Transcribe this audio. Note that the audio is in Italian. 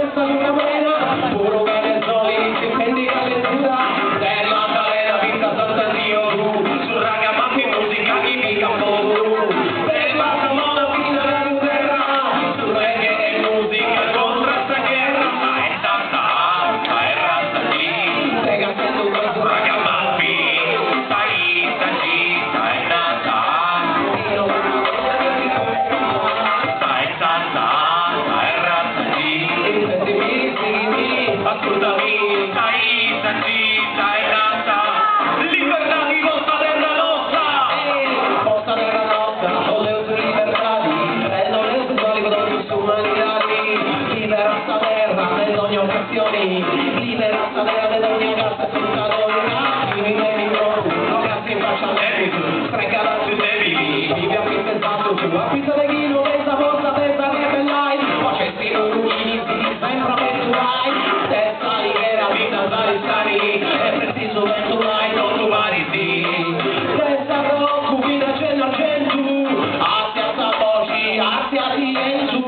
piazza di una buena, puro Venezuela, si prendi calentura, del Maddalena, vita santa Dio, su ragamuffin musica chi mica poco, del Barcamona fino alla guerra, su reggae e musica contro sta guerra, sai tanta, sai razza di, rega sento questo ragamuffin, sai staci, sai nata, sai tanta, sai razza di, ascoltami, sai staci, sai nata, libertà di Costa della Nostra, Costa della Nostra, con le sue libertà, prendo le sessuali con ogni sua umanità, libera sta terra in ogni occasione, libera sta terra in ogni casa senza donna, vivi nel microfono, non cazzi in faccia a me, stregala sui debiti, vivi a qui pensato su, acquista le ghino, pensa forza, pensa che bellai, facessi non ruini, si sempre avventurai, testa libera, vita sani, è preciso verso mai, non trovare sì, testa preoccupi da c'è l'argento, assia sta voci, assia di enzu,